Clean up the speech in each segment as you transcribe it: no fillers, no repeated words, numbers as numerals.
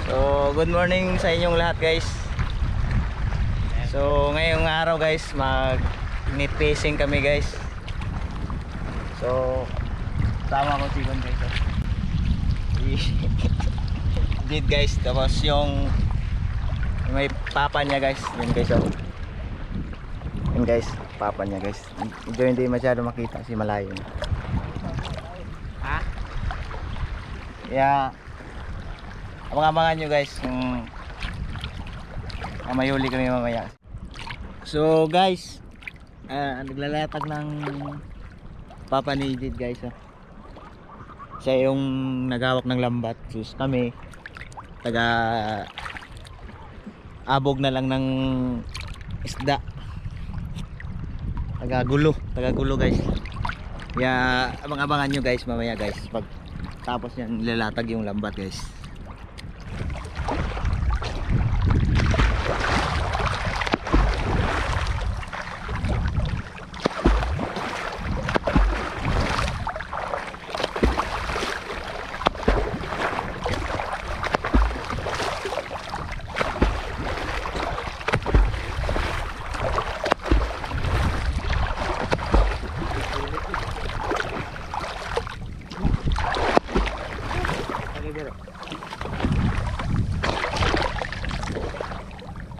So, good morning sa inyong lahat guys. So, ngayong araw guys, mag-net fishing kami guys. So, tama ko si Gon guys. Did guys, tapos yung may papa niya guys. Yun guys oh. Yun guys, papa niya guys. Medyo hindi masyado makita si malayo. Ha? Yeah. Abang-abangan nyo guys kung mayuli kami mamaya. So guys, naglalatag ng papa ni Jid guys oh. Siya yung nagawak ng lambat. Sus kami taga abog na lang ng isda, taga gulo guys. Kaya abang-abangan nyo guys mamaya guys, pag tapos yan nilalatag yung lambat guys.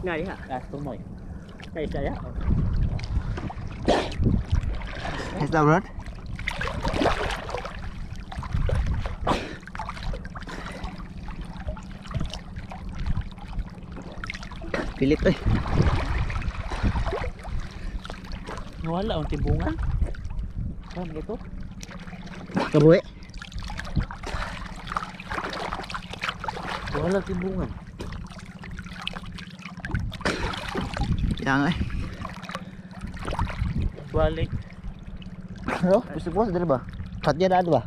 Ngay hả? Tumoy. Saya. Is that right? Pilit eh. Wala ang tibungan. Saan ito? Kabuhi. Wala tibungan. Yang Balik. oh, gusto ko sa ba? Katnya ada ba?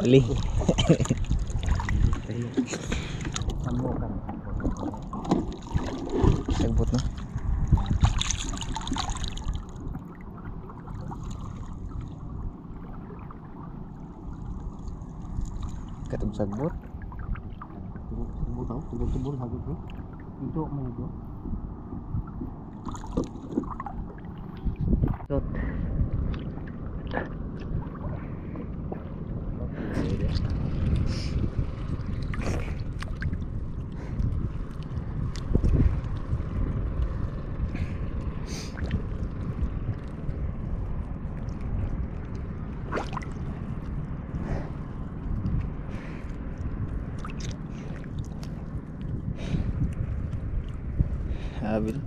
Paling. Samukan. Sagbot na. Katong sagbot. Sagbot tau, tubur sagbot tu. Itu mau itu. Tot.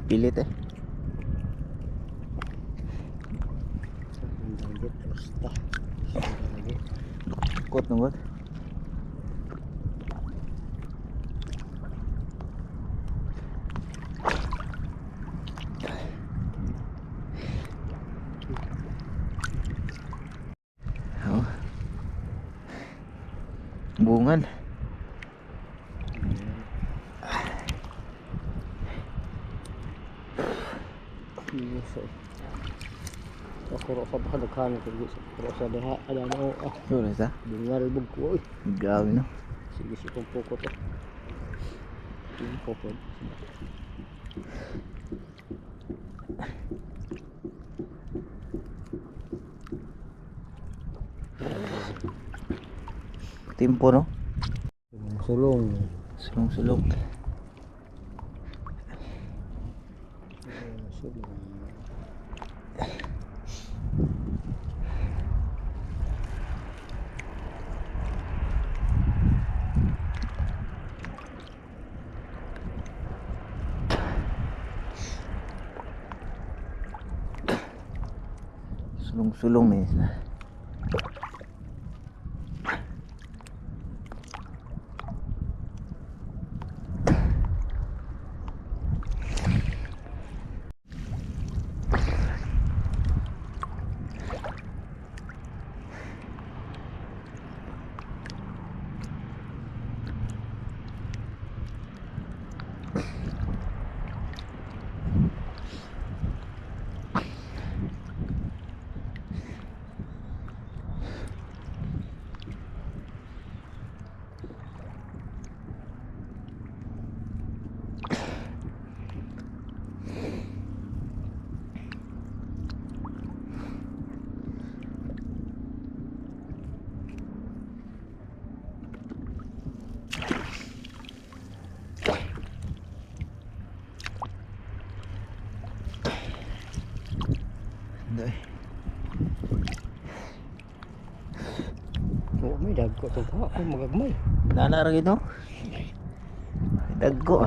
Pilit eh. Kot nunggut. Oh. Bungan. Ako sa bakadaghan ko pero sa deha ada mo Sudah sa? bungal bug ko. Grabe no. Sige si poko to. Yung poko. Timpo no? Sulong. Sulong-sulong. Sulong-sulong nih. Day. Oo, may dagko to ka. Ako magagmay. Nanarag ito. Dagko.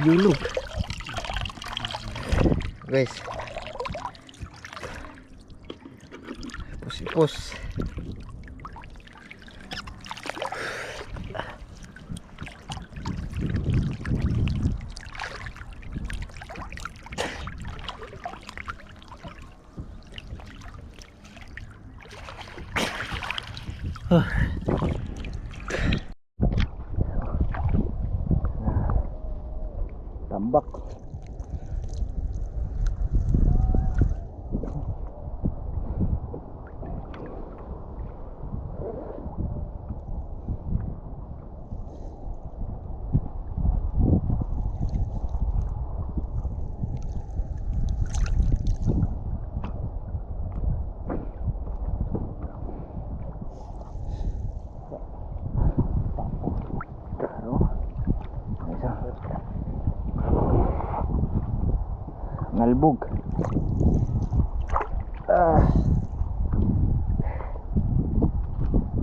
Gulog. Guys. Ipos-ipos. Tambak. Ngalbog.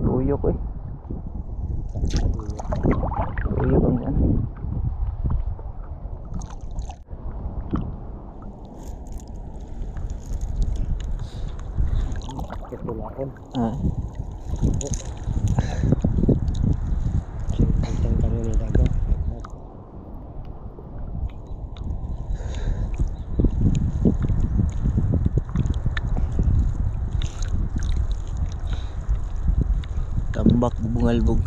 Uyok eh. Uyok ang yan. Ketulaon. Tentang ini dagat. Tambak bungalbog.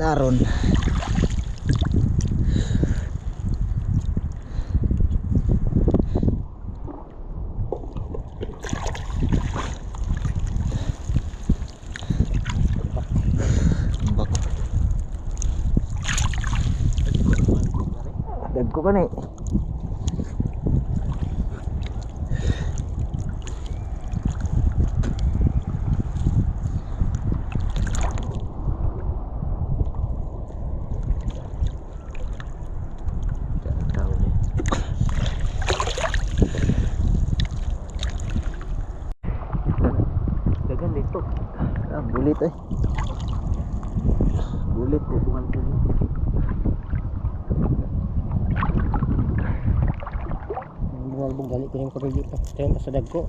Laron. Dagko ka na eh. Bulit eh. Bulit po bungal po. Bungal gali kining ko dito. Tayo sa dagko.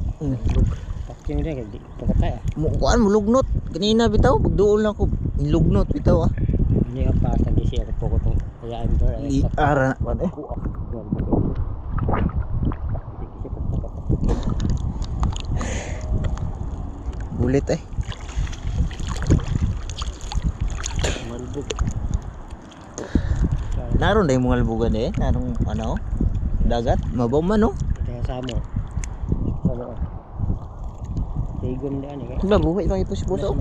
Paking dia gadi. Pagkatay. Mukuan mo lugnot. Kanina bitaw pagduol na ko. Lugnot bitaw ah. Ini apa tadi siya ko ko tong kaya indoor ay. Ara na eh. Bulit eh. Naroon na yung mga albugan eh. Narong ano? Dagat. Mabaw man no? Kaya samo. Samo. Tigom diyan eh. Wala buhay itong ipos-ipos oh.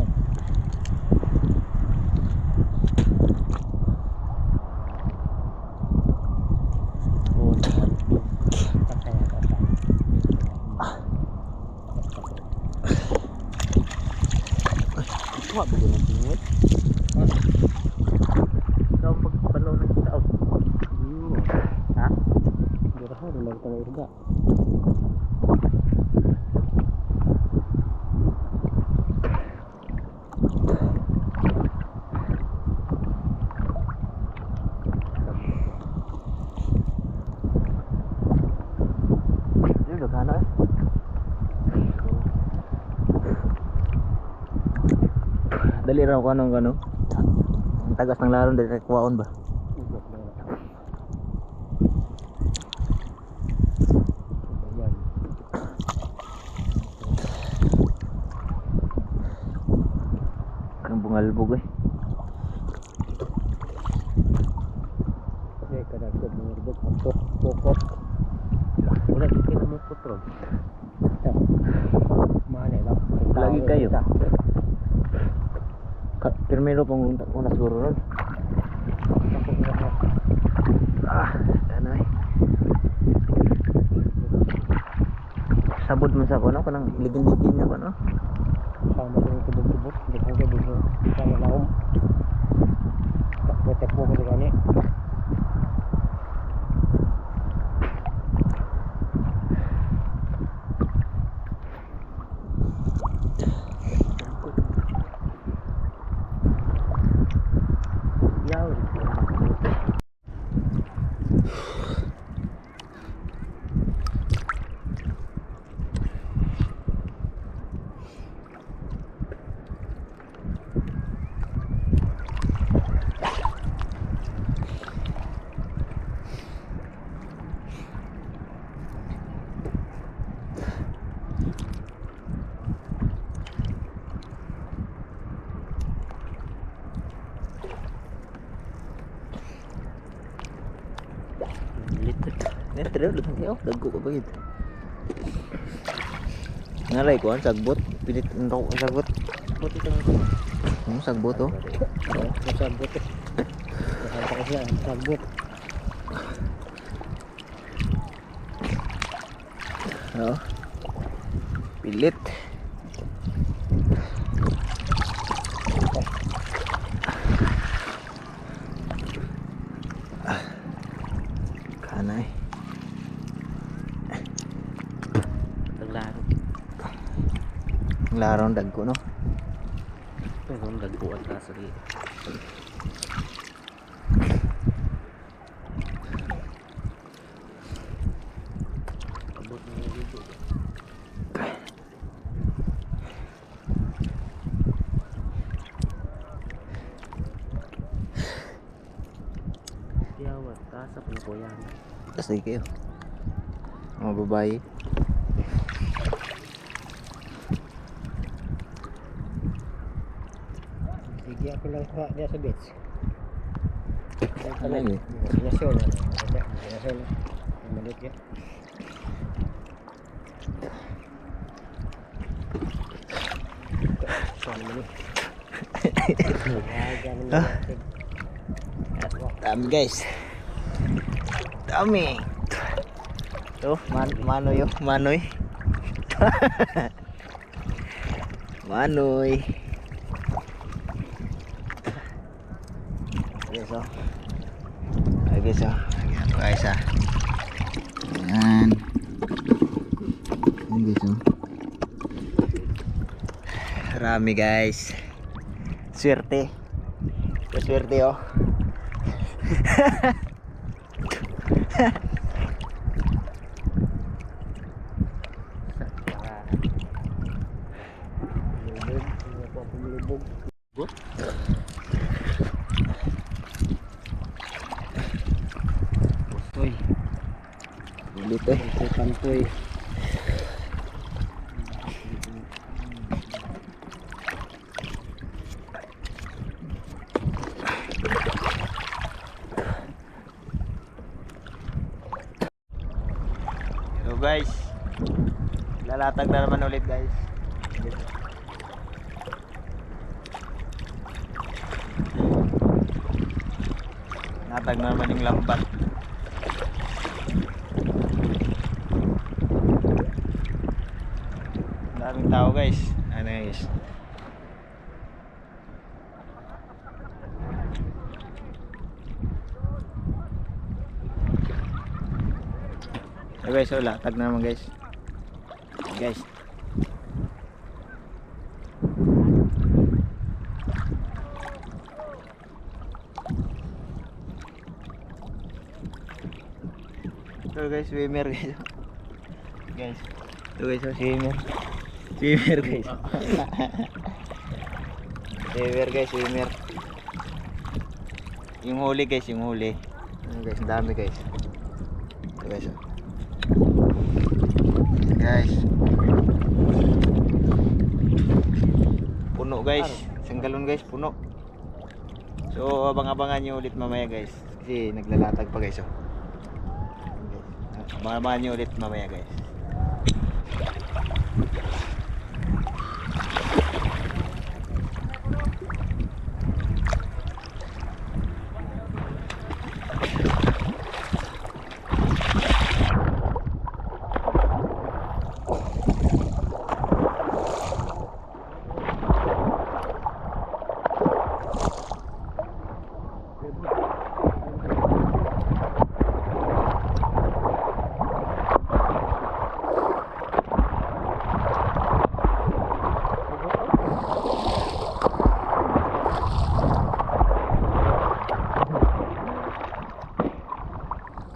raw kanong kano. Ang tagas ng laron dito kuwaon ba? Ang bungalbog eh. Kasi kadagdag ng irbog pokok. Wala dito na mo putron. Mane lang. Lagi kayo. Primero pong una siguro ron. Ano eh. Sabod mo sa kono kanang ligin-ligin na kono. Sama din tubog-tubog. Hindi ko dito. Sama laom. Takot po ko gani. Netro lutang kayo, dagko ka ba yun? Nalay ko ang sagbot, pilit ang sagbot. Buti kang Sagbot oh. sagbot eh. Nakanta ko siya, sagbot. Oo. Pilit. Kanay. Ang larong dagko no. Ang dagko at kasari. Abot na yung dito. Tiyawat, tasap na po yan. Kasi kayo. Mga babae. Sige ako lang dia sa beach. Ano yun? Sinasyon. Sinasyon. Malit ya. Dami guys. Dami. Tuh, manoy yo, manoy. Manoy. Guys oh. Ay guys oh. Ayan guys ah. Ayan. Ayan guys oh. Rami guys. Swerte. Swerte oh. Uy. Ulit eh. Kantoy. So guys, lalatag na naman ulit guys. Natag na naman yung lambat. Daming tao guys. Ano guys? So guys, so latag na naman guys. Guys. So guys, swimmer guys. Guys. So guys, so swimmer. Swimmer guys. Swimmer guys, swimmer. Yung huli guys, yung huli. Ano guys, ang dami guys. Ito guys. Oh. Guys. Puno guys. Isang galon guys, puno. So abang-abangan nyo ulit mamaya guys. Kasi naglalatag pa guys. Oh. Abang-abangan nyo ulit mamaya guys.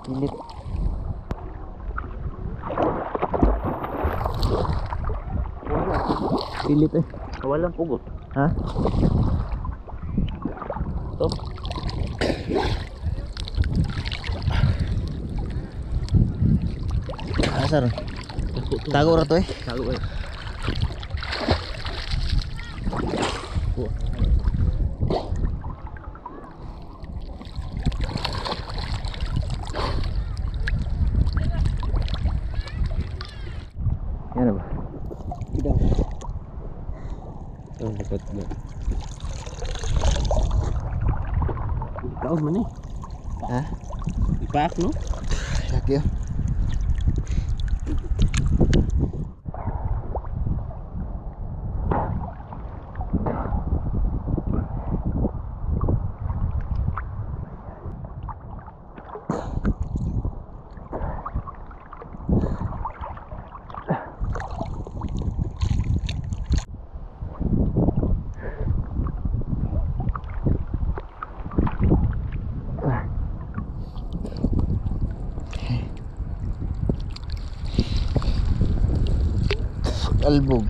Pilit. Pilit eh. Walang pugot. Ha? To. Asar. Tago ra to eh. Tago eh. Yan ba? Bidang. Oh, dapat ba. Ikaw man eh. Ha? Ipaak no? Laki oh. Albog.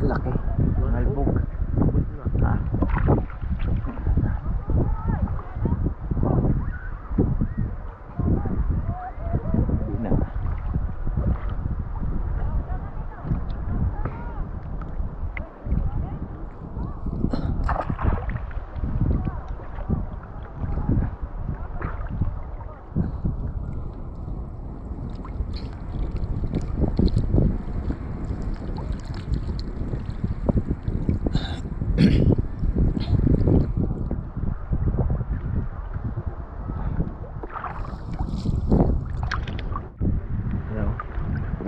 Laki. Albog. Ah. Hindi na.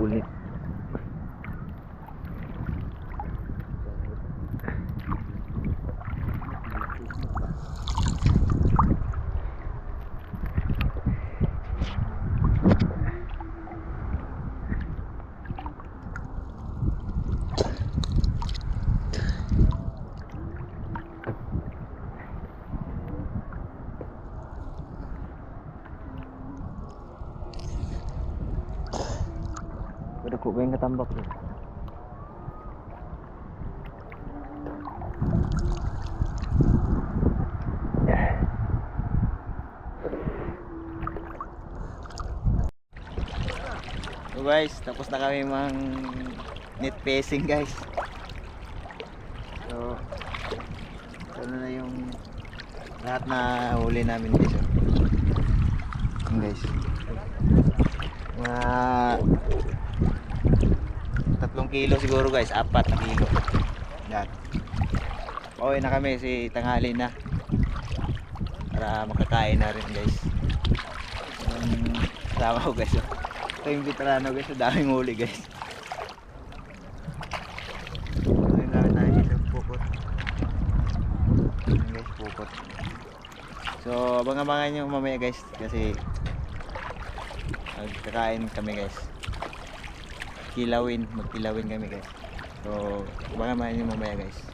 Ulit. Pada ko ba yung katambak yun? So guys, tapos na kami mang net fishing guys. So ano na yung lahat na huli namin guys. Yung guys. Mga 3 kilo siguro guys, 4 na kilo. Yan. Pauwi na kami si tanghali na. Para makakain na rin guys. Sama ko guys. Ito yung veterano guys, ang daming huli guys. Ayun namin tayo dito, pukot. Ayun guys, pukot. So abang-abangan nyo mamaya guys, kasi magkakain kami guys. Magkilawin kami guys. So baka main nyo mamaya guys.